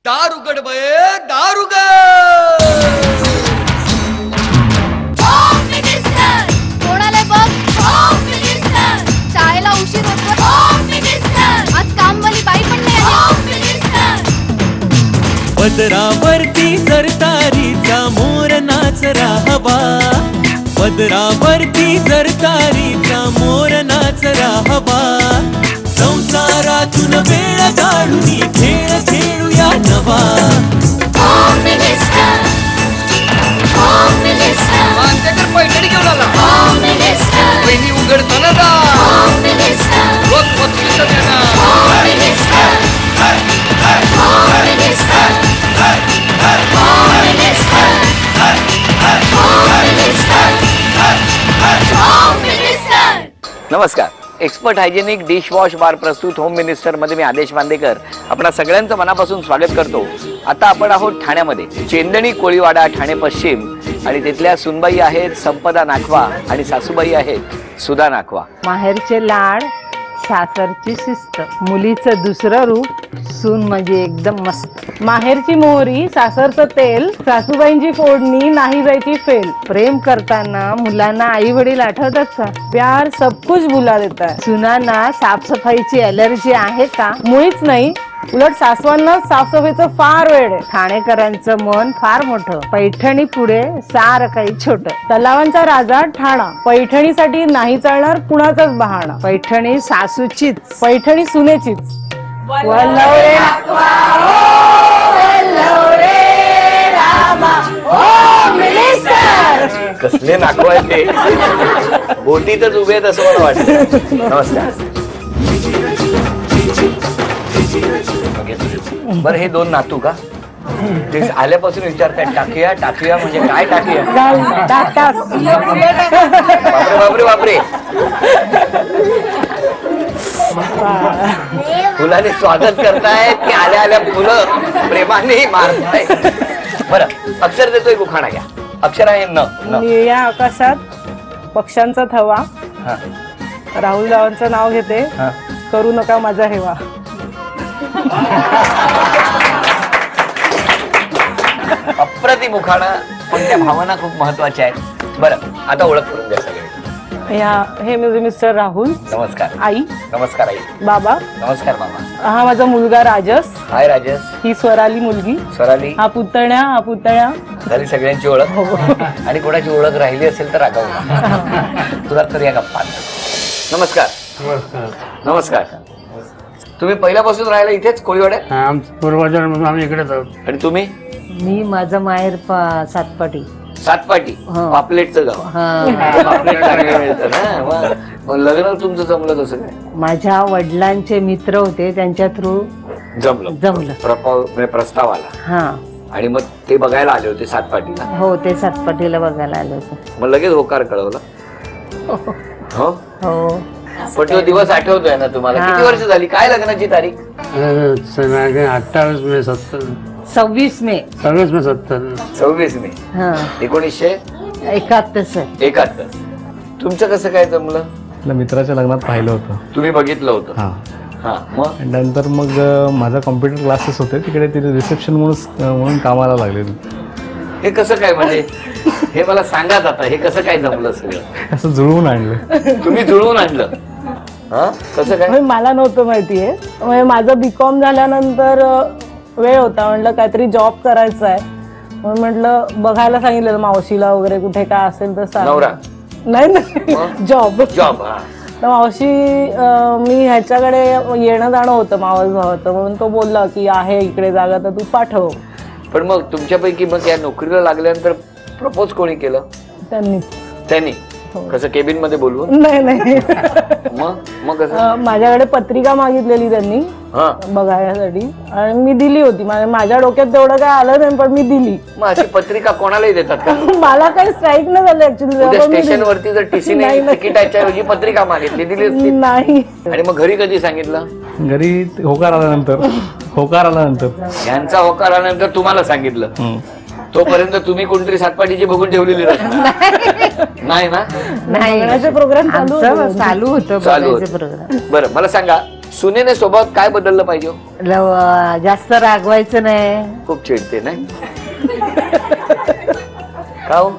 दारुगड बये दारुगड. कोणाला बघ शाळेला उशीर होतो. आज कामवाली बाई पण नाही आली. पदरावरती सरतारीचा मोर नाचरा हवा, पदरावरती सरतारीचा मोर नाचरा हवा. संसारातून वेळ काढून खेळ खेळूया नवा. मानतेकर पैठणी घेऊन आला. वहिनी उघडताना जा. नमस्कार. Expert hygienic dish wash bar प्रस्तुत होम मिनिस्टर मध्ये मी आदेश बांदेकर आपणा सगळ्यांचं मनापासून स्वागत करतो. आता आपण आहोत ठाण्यामध्ये. चेंदणी कोळीवाडा ठाणे पश्चिम आणि तिथल्या सुनबाई आहेत संपदा नाखवा आणि सासूबाई आहेत सुधा नाखवा. माहेरचे लाड, सासरची शिस्त, मुलीचं दुसरं रूप, सून म्हणजे एकदम मस्त. माहेरची मोहरी, सासरचं तेल, सासूबाईंची फोडणी नाही जायची फेल. प्रेम करताना मुलांना आई वडील आठवतात का? प्यार सब कुछ भुला देता है. सुनांना साफसफाईची एलर्जी आहे का? मुळीच नाही. उलट सासवांना साफसफाईचं फार वेळ आहे. ठाणेकरांचं मन फार मोठं, पैठणी पुढे सार काही छोट. तलावांचा राजा ठाणा, पैठणीसाठी नाही चालणार कुणाचाच बहाणा. पैठणी सासूचीच, पैठणी सुनेचीच. वल्लवरे नाखवा, वल्लवरे रामा, होम मिनिस्टर. कसले नाखवा आहेत ते. बोटीतच उभे आहेत असं मला वाटतं. नमस्कार. बरं, हे दोन नातू का? ते आल्यापासून विचारतात टाकूया टाकूया म्हणजे काय टाकूया? बापरे बापरे बापरे. फुलाने स्वागत करतायत की आल्या आल्या फुलं प्रेमाने मारताय? बरं, अक्षर देतोय उखाणा घ्या. अक्षर आहे न. या आकाशात पक्ष्यांचा थवा, राहुल रावांचं नाव घेते, करू नका माझा हेवा. अप्रतिम उखाणा, पण त्या भावना खूप महत्वाच्या आहेत. बरं, आता ओळख करून द्या सगळे. हे माझे मिस्टर राहुल. नमस्कार. आई. नमस्कार आई. बाबा. नमस्कार मामा. हा माझा मुलगा राजस. हाय राजेश. ही स्वराली मुलगी. स्वराली. हा पुतण्या. झाली सगळ्यांची ओळख. आणि कोणाची ओळख राहिली असेल तर रागावू. तुला तर या गप्पा. नमस्कार. नमस्कार. तुम्ही पहिल्यापासून राहायला इथेच कोळीवाड्यात? पूर्वजांपासून आम्ही इकडेच आहोत. आणि तुम्ही? मी माझं माहेर सातपाटी. सातपाटी, पापलेटचं गाव. पापलेट मिळतं ना. मग लग्न तुमचं जमलं कसं काय? माझ्या वडिलांचे मित्र होते, त्यांच्या थ्रू जमलं. प्रस्ताव आला. हा. आणि मग ते बघायला आले होते सातपाटीला? हो, ते सातपाटीला बघायला आले होते. मग लगेच होकार कळवला? हो हो. पण तो दिवस आठवतोय ना तुम्हाला? किती वर्ष झाली? काय लग्नाची तारीख? 28 मे 70. 26 मे 70. 26 मे 1971. तुमचं कसं काय जमलं? मित्राच्या लग्नात पाहिलं होतं. तुम्ही बघितलं होतं? हा. मग नंतर मग माझा कॉम्प्युटर क्लासेस होते तिकडे, तिथे रिसेप्शन म्हणून कामाला लागले. हे कसं काय म्हणजे? हे मला सांगा आता, हे कसं काय जमलं सगळं? असं जुळवून आणलं. तुम्ही जुळवून आणलं? कसं काय? मला नव्हतं माहितीये. माझं बीकॉम झाल्यानंतर वेळ होता, म्हटलं काहीतरी जॉब करायचा आहे. म्हणून म्हटलं बघायला सांगितलं मावशीला वगैरे कुठे काय असेल तर सांग. नवरा? नाही, जॉब. तर मावशी, मी ह्याच्याकडे येणं जाणं होतं मावस भावाचं, म्हणून तो बोलला की आहे इकडे जागा तर तू पाठव. पण मग तुमच्यापैकी मग या नोकरीला लागल्यानंतर प्रपोज कोणी केलं? त्यांनी. कसं, केबिन मध्ये बोलवून? नाही. मग कसं? माझ्याकडे पत्रिका मागितलेली त्यांनी बघायसाठी आणि मी दिली होती. माझ्या डोक्यात तेवढं काय आलं नाही, पण मी दिली. मग अशी पत्रिका कोणालाही देतात का? मला काही स्ट्राईक नाही झालं ऍक्च्युली. स्टेशन वरती जर टीसीने तिकिटाच्या ऐवजी पत्रिका मागितली, दिली असती? नाही. आणि मग घरी कधी सांगितलं? घरी होकार आल्यानंतर. यांचा होकार आल्यानंतर तुम्हाला सांगितलं? तोपर्यंत तुम्ही कोणतरी सातपाटीची बघून ठेवलेली नाही ना? प्रोग्राम चालू होतं. बरं, मला सांगा, सुनेने स्वभावात काय बदललं पाहिजे हो? जास्त रागवायचं नाही. खूप चिडते नाही का हो?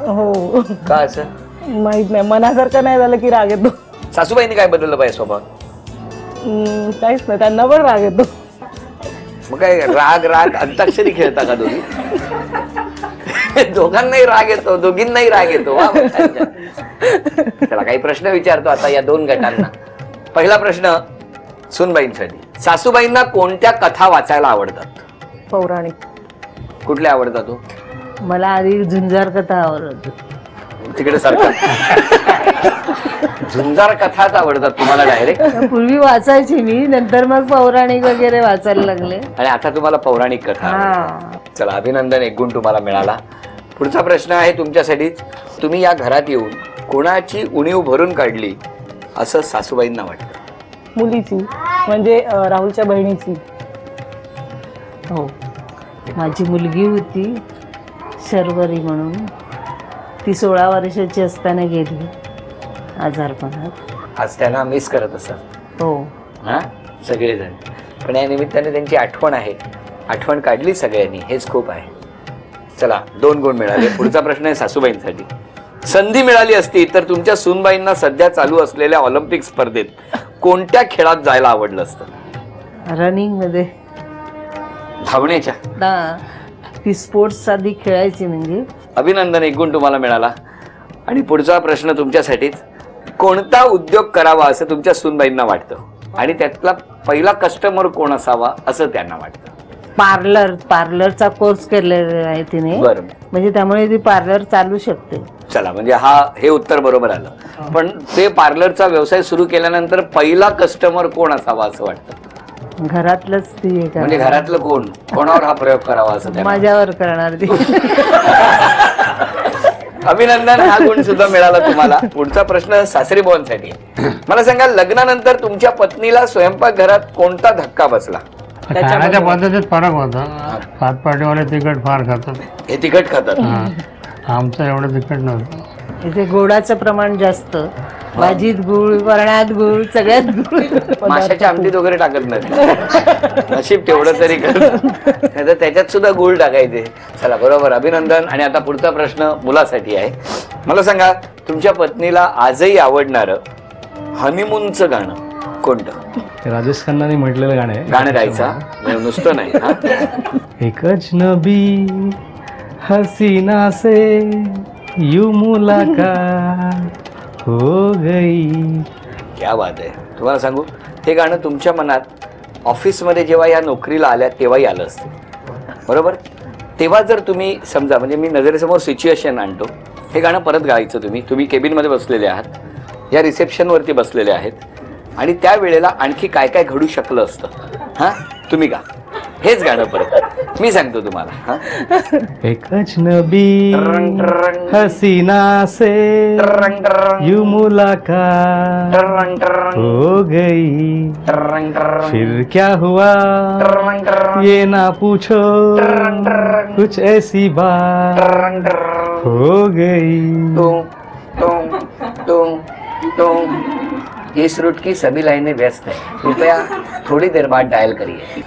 हो का असं? माहित नाही, मनासारखं नाही झालं की राग येतो. सासूबाईंनी काय बदललं पाहिजे स्वभावात? काहीच नाही, त्यांना पण राग येतो. मग काय राग अंताक्षरी खेळता का दोघी? दोघांनाही राग येतो, दोघींनाही राग येतो. वा, वा, छान, छान. चला काही प्रश्न विचारतो आता या दोन गटांना. पहिला प्रश्न सुनबाईंसाठी. सासूबाईंना कोणत्या कथा वाचायला आवडतात? पौराणिक. कुठल्या आवडतात हो? मला आधी झुंजार कथा आवडत. तिकडे सारखं झुंजार कथाच आवडतात तुम्हाला डायरेक्ट? पूर्वी वाचायची मी, नंतर मग पौराणिक वगैरे वाचायला लागले. आणि आता तुम्हाला पौराणिक कथा आवडतात. चला अभिनंदन, 1 गुण तुम्हाला मिळाला. पुढचा प्रश्न आहे तुमच्यासाठीच. तुम्ही या घरात येऊन कोणाची उणीव भरून काढली असं सासूबाईंना वाटतं? मुलीची, म्हणजे राहुलच्या बहिणीची. हो, माझी मुलगी होती शर्वरी म्हणून, ती 16 वर्षाची असताना गेली आजारपणात. आज त्यांना मिस करत असतात. हो. हा, सगळेजण. पण या निमित्ताने त्यांची आठवण आहे, आठवण काढली सगळ्यांनी, हेच खूप आहे. चला 2 गुण मिळाले. पुढचा प्रश्न आहे सासूबाईंसाठी. संधी मिळाली असती तर तुमच्या सूनबाईंना सध्या चालू असलेल्या ऑलिम्पिक स्पर्धेत कोणत्या खेळात जायला आवडलं असतं? रनिंग मध्ये. धावण्याच्या? ती स्पोर्ट्स आधी खेळायची म्हणजे. अभिनंदन, 1 गुण तुम्हाला मिळाला. आणि पुढचा प्रश्न तुमच्यासाठीच. कोणता उद्योग करावा असं तुमच्या सूनबाईंना वाटतं आणि त्यातला पहिला कस्टमर कोण असावा असं त्यांना वाटतं? पार्लरचा कोर्स केलेला आहे तिने. बरं, म्हणजे त्यामुळे ती पार्लर चालू शकते. चला म्हणजे हे उत्तर बरोबर आलं. पण ते पार्लरचा व्यवसाय सुरू केल्यानंतर पहिला कस्टमर कोण असावा असं वाटतं? घरातलंच ती म्हणजे घरातलं कोणावर हा प्रयोग करावा असं त्यांना? माझ्यावर करणार ती. अभिनंदन, हा गुण सुद्धा मिळाला तुम्हाला. पुढचा प्रश्न सासरी बुवांसाठी. मला सांगा, लग्नानंतर तुमच्या पत्नीला स्वयंपाकघरात कोणता धक्का बसला? खाण्याच्या पद्धतीत फरक होता. हातपाटीवाले तिखट फार खातात. हे तिखट खातात? आमचं एवढं तिखट नव्हतं. इथे गोडाचं प्रमाण जास्त. भाजीत गुळ, वरणात गुळ, सगळ्यात गुळ. माशाच्या आमटीत वगैरे टाकत नाही, नशीब तेवढं तरी करत, नाही तर त्याच्यात सुद्धा गुळ टाकायचे. चला बरोबर, अभिनंदन. आणि आता पुढचा प्रश्न मुलासाठी आहे. मला सांगा, तुमच्या पत्नीला आजही आवडणारं हनीमूनचं गाणं कोणतं? राजेश खन्नाने म्हटलेलं गाणं आहे. गाणं गायचा नुसतं नाही. एक अजनबी हसीना से यू मुलाकात हो गई. क्या बात आहे. तुम्हाला सांगू, हे गाणं तुमच्या मनात ऑफिसमध्ये जेव्हा या नोकरीला आल्या तेव्हाही आलं असतं, बरोबर? तेव्हा जर तुम्ही समजा, म्हणजे मी नजरेसमोर सिच्युएशन आणतो, हे गाणं परत गायचं. तुम्ही केबिनमध्ये बसलेले आहात, या रिसेप्शनवरती बसलेले आहेत आणि त्यावेळेला आणखी काय काय घडू शकलं असतं. हां, तुम्ही गा हेच गाणं परत. मी सांगतो तुम्हाला. एक अजनबी हसीना से यू मुलाकात हो गई, फिर क्या हुआ ये ना पूछो, कुछ ऐसी बात हो गई. इस रूट की सभी लाइनें व्यस्त हैं, कृपया थोड़ी देर बाद डायल करिए.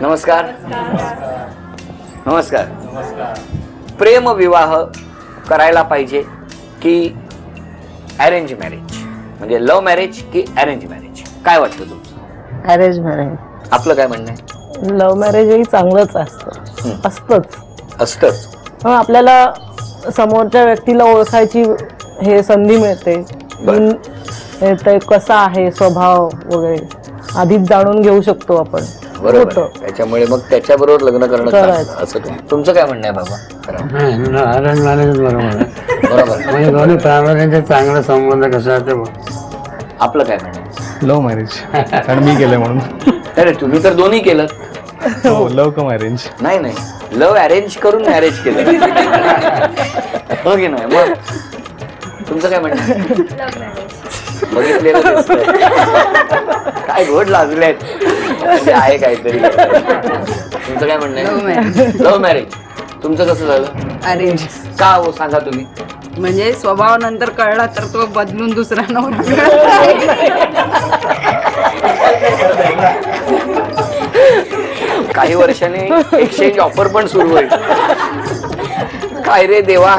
नमस्कार. नमस्कार. प्रेम विवाह करायला पाहिजे की अरेंज मॅरेज? म्हणजे लव्ह मॅरेज की अरेंज मॅरेज? काय वाटतं तुमचं? Arrange marriage. आपलं काय म्हणणं आहे? लव्ह मॅरेज ही चांगलंच असतंच. आपल्याला समोरच्या व्यक्तीला ओळखायची हे संधी मिळते. ते कसा आहे स्वभाव वगैरे आधीच जाणून घेऊ शकतो आपण. बरोबर. त्याच्यामुळे मग त्याच्याबरोबर लग्न करणं असं. तुमचं काय म्हणणं आहे बाबा? अरेंज मॅरेज बरोबर आहे. बरोबर. म्हणजे दोन्ही फॅमिलीचे चांगले संबंध कसे आहेत ते. आपलं काय म्हणणं आहे? लव्ह मॅरेज, कारण मी केलंय म्हणून. अरे तुम्ही तर दोन्ही केलं. हो, लव्ह कम अरेंज? नाही, लव्ह अरेंज करून मॅरेज केलं. हो की नाही? मग तुमचं काय म्हणणं? बघितलेलं काय घोड लाजलेत आहे काहीतरी. तुमचं काय म्हणणं आहे? Love marriage. तुमचं कसं झालं? अरेंज. का हो, सांगा तुम्ही. म्हणजे स्वभाव नंतर कळला तर तो बदलून दुसरा नवरा काही वर्षांनी एक्सचेंज ऑफर पण सुरू होईल. काय रे देवा.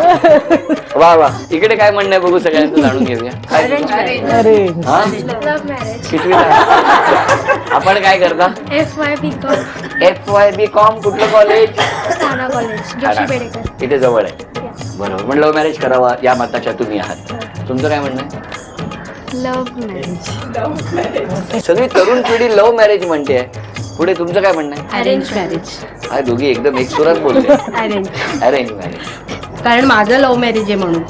वा वा. इकडे काय म्हणणं आहे बघू, सगळ्यांचं जाणून घेऊया. काय अरे हा? Love marriage. कितवीला आहे? आपण काय करता? FY FY.BCom. कुठलं कॉलेज? ठाणा कॉलेज, जोशी बेडेकर. इथे जवळ आहे. बरोबर. पण लव्ह मॅरेज करावा या मताच्या तुम्ही आहात. तुमचं काय म्हणणं आहे? Love marriage. सगळी तरुण पिढी लव्ह मॅरेज म्हणते. पुढे तुमचं काय म्हणणं आहे? Arrange marriage. काय दोघी एकदम एक सुरात बोलते. अरेंज. Arrange marriage. कारण माझं लव्ह मॅरेज आहे म्हणून.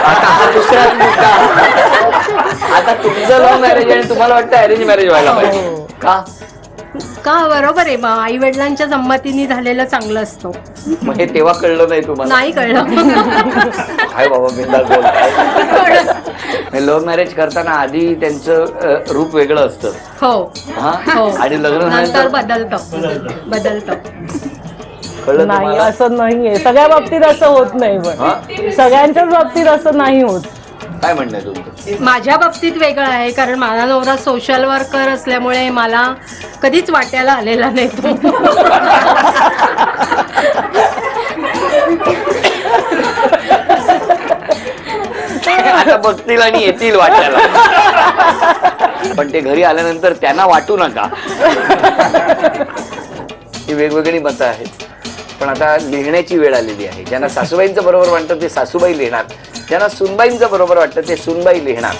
आता हा दुसराच मुद्दा. आता तुमचं लव्ह मॅरेज आणि तुम्हाला वाटतं अरेंज मॅरेज व्हायला पाहिजे का? का? बरोबर आहे. मग आई वडिलांच्या संमतीने झालेलं चांगलं असतं. मग हे तेव्हा कळलं नाही तुम्हाला? नाही कळलं. काय बाबा बिंदास बोलताय. लव्ह मॅरेज करताना आधी त्यांचं रूप वेगळं असतं. हो हा हो. आणि लग्न नंतर झाल्यानंतर बदलतं. कळलं नाही, तुम्हाला? असं नाहीये. सगळ्या बाबतीत असं होत नाही. पण सगळ्यांच्याच बाबतीत असं नाही होत. काय म्हणणं आहे तुमचं? माझ्या बाबतीत वेगळं आहे, कारण माझा नवरा सोशल वर्कर असल्यामुळे मला कधीच वाट्याला आलेला नाही तो. आता बघतील आणि येतील वाटायला. पण ते घरी आल्यानंतर त्यांना वाटू नका. ही वेगवेगळी मतं आहेत. पण आता लिहिण्याची वेळ आलेली आहे. ज्यांना सासूबाईंचं बरोबर वाटतं ते सासूबाई लिहिणार, ज्यांना सुनबाईंचं बरोबर वाटतं ते सुनबाई लिहिणार.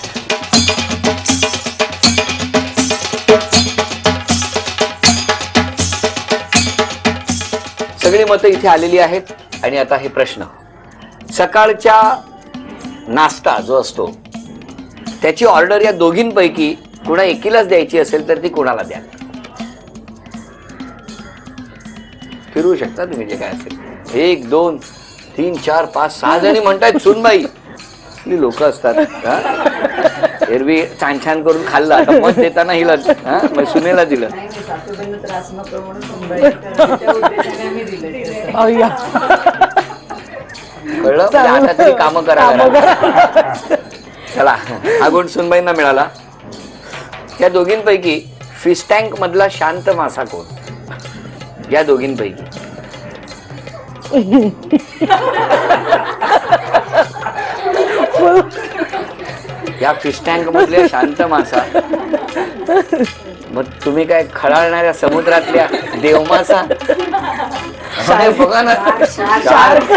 सगळी मतं इथे आलेली आहेत. आणि आता हे प्रश्न, सकाळच्या नाश्ता जो असतो त्याची ऑर्डर या दोघींपैकी कुणा एकीलाच द्यायची असेल तर ती कोणाला द्या? फिरवू शकता तुम्ही जे काय असेल. 1 2 3 4 5 6 जणी म्हणतायत सुनबाई. लोक असतात. एरवी छान छान करून खाल्लं, आता मत देताना हिला मग सुनेला दिलं. कळलं? म्हणजे आता तरी कामं करा. चला, हा गुण सुनबाईंना मिळाला. या दोघींपैकी फिश टँक मधला शांत मासा कोण? या दोघींपैकी या फिश टँक मधल्या शांत मासा. मग तुम्ही काय खळाळणाऱ्या समुद्रातल्या देवमासा? बघा ना. शार्क.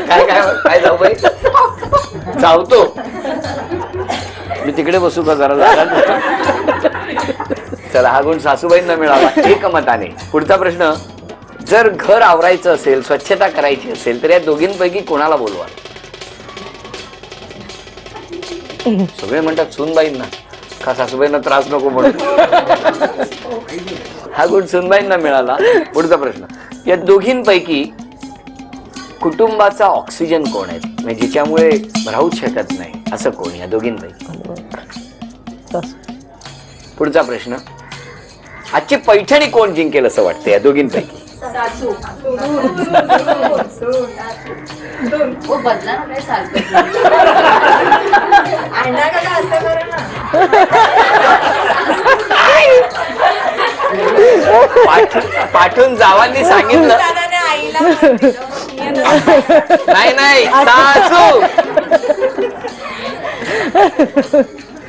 काय काय काय जाऊ बाई, चावतो. मी तिकडे बसू का जरा? चला, हा गुण सासूबाईंना मिळाला एकमताने. पुढचा प्रश्न, जर घर आवरायचं असेल, स्वच्छता करायची असेल तर या दोघींपैकी कोणाला बोलवा? सगळे म्हणतात सुनबाईंना. का सासूबाईंना त्रास नको म्हणून? हा गुण सुनबाईंना मिळाला. पुढचा प्रश्न, या दोघींपैकी कुटुंबाचा ऑक्सिजन कोण आहे, म्हणजे जिच्यामुळे राहूच शकत नाही असं कोण या दोघींपैकी? पुढचा प्रश्न, आजची पैठणी कोण जिंकेल असं वाटतं या दोघींपैकी? पाठून जावांनी सांगितलं नाही नाही सासू.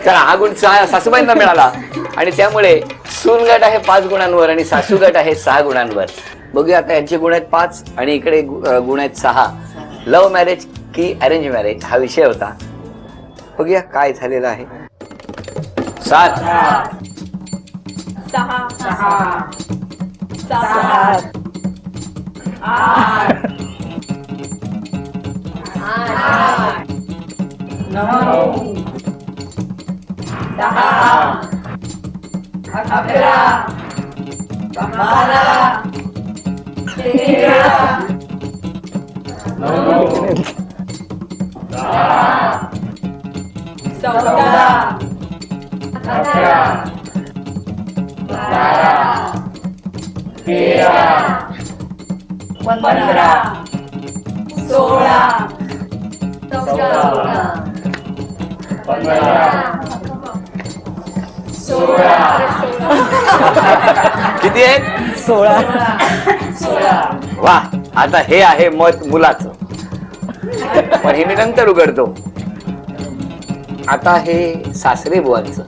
चला, हा गुण सासूबाईंना मिळाला. आणि त्यामुळे सून गट आहे 5 गुणांवर आणि सासू गट आहे 6 गुणांवर. बघूया आता यांचे गुण आहेत 5 आणि इकडे गुण आहेत 6. लव्ह मॅरेज की अरेंज मॅरेज हा विषय होता. बघूया काय झालेलं आहे. 7 15 किती आहेत? 16. वा, आता हे आहे मत मुलाचं, पण हे मी नंतर उघडतो. आता हे सासरे बुवांचं.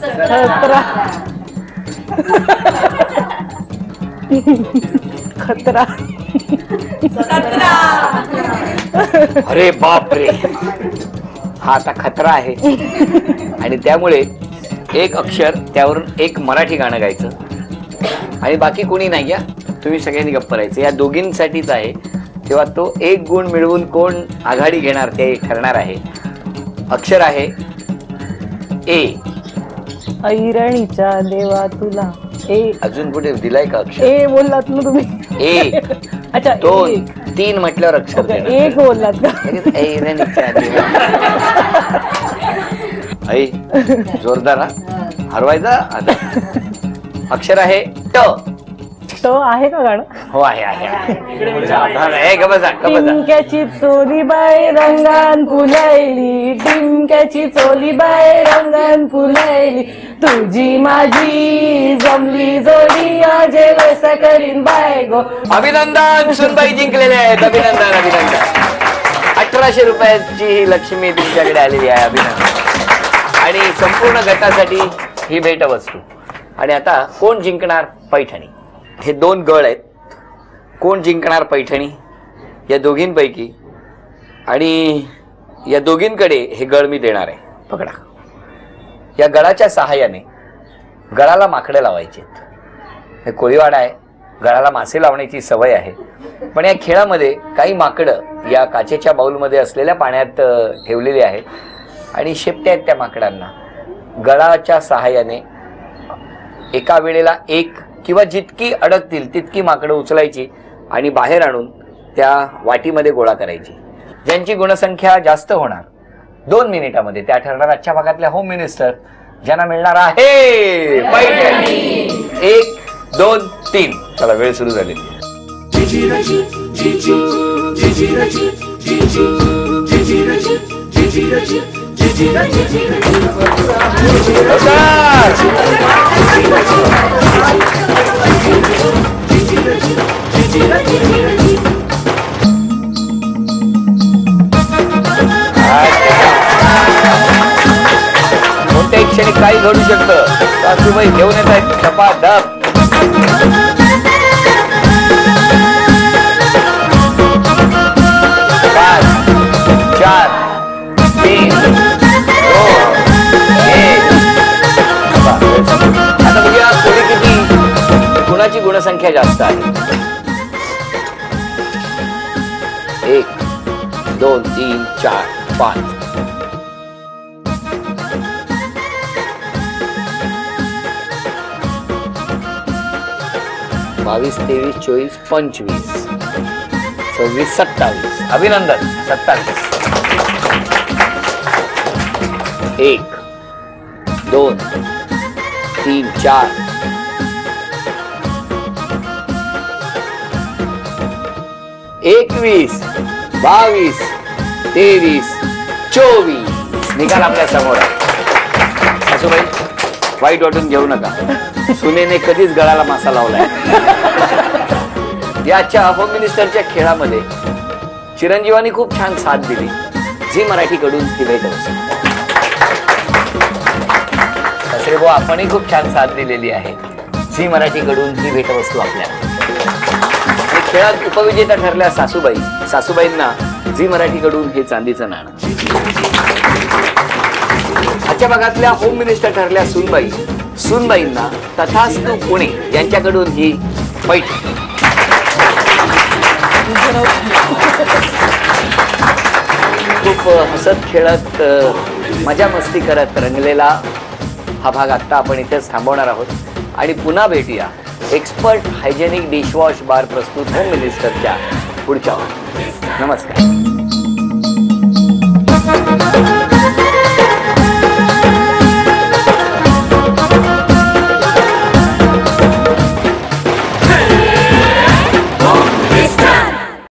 17. खतरा. अरे बाप रे, हा आता खतरा आहे. आणि त्यामुळे एक अक्षर त्यावरून एक मराठी गाणं गायचं आणि बाकी कोणी नाही. या तुम्ही सगळ्यांनी गप्प राहायचं. या दोघींसाठीच आहे. तेव्हा तो एक गुण मिळवून कोण आघाडी घेणार ते ठरणार आहे. अक्षर आहे ए. ऐरणीच्या देवा तुला ए. अजून कुठे दिलाय का अक्षर? ए बोललात ना तुम्ही. ए. अच्छा, 2 3 म्हटल्यावर अक्षर देणार. एक बोललात का? ऐरणीच्या देवा. आई जोरदार हा. हरवायचा आता. अक्षर आहे ट. तो आहे का गाणं? हो आहे आहे. टिमक्याची चोली बाय रंगान फुलायली, टिमक्याची चोली बाय रंगान फुलायली, तुझी माझी जमली जोडी आजे वैसा करीन बाय गो. अभिनंदन, सुनबाई जिंकलेले आहेत. अभिनंदन अभिनंदन. 1800 रुपयाची ही लक्ष्मी तुमच्याकडे आलेली आहे. अभिनंदन. आणि संपूर्ण गटासाठी ही भेटवस्तू. आणि आता कोण जिंकणार पैठणी? हे 2 गळ आहेत. कोण जिंकणार पैठणी या दोघींपैकी? आणि या दोघींकडे हे गळ मी देणार आहे. पकडा. या गळाच्या सहाय्याने गळाला माकडं लावायची. हे कोळीवाडा आहे, गळाला मासे लावण्याची सवय आहे. पण या खेळामध्ये काही माकडं या काचेच्या बाऊलमध्ये असलेल्या पाण्यात ठेवलेली आहेत आणि शेपट्या आहेत त्या माकडांना. गळाच्या सहाय्याने एका वेळेला एक किंवा जितकी अडकतील तितकी माकडं उचलायची आणि बाहेर आणून त्या वाटीमध्ये गोळा करायची. ज्यांची गुणसंख्या जास्त होणार 2 मिनिटामध्ये त्या ठरणार आजच्या भागातल्या होम मिनिस्टर, ज्यांना मिळणार आहे पैठणी. 1 2 3. चला, वेळ सुरू झालेली आहे. कोणत्याही क्षणी काही घडू शकतं. सासूबाई घेऊन येत आहेत धपाधप. 5 4 3 2 1. आता बघूया कोणी किती, कुणाची गुणसंख्या जास्त आहे. 1 2 3 4 5. 22 23 24 25 26 27. अभिनंदन. 27. 1 2 3 4 21 22 23 24. निकाल आपल्या समोर आहे. सासूबाई वाईट वाटून घेऊ नका. सुनेने कधीच गळाला मासा लावलाय. याच्या होम मिनिस्टरच्या खेळामध्ये चिरंजीवानी खूप छान साथ दिली. झी मराठीकडून ती भेटवस्तू. सासरे भाऊ, आपणही खूप छान साथ दिलेली आहे. झी मराठीकडून ही भेटवस्तू आपल्याला. खेळात उपविजेता ठरल्या सासूबाईंना झी मराठीकडून हे चांदीचं नाणं. आजच्या भागातल्या होम मिनिस्टर ठरल्या सुनबाईंना तथास्तु पुणे यांच्याकडून ही पैठणी. खूप हसत खेळत मजा मस्ती करत रंगलेला हा भाग आता आपण इथेच थांबवणार आहोत आणि पुन्हा भेटूया एक्सपर्ट हायजेनिक डिशवॉश बार प्रस्तुत होम मिनिस्टरच्या पुढच्या. नमस्कार.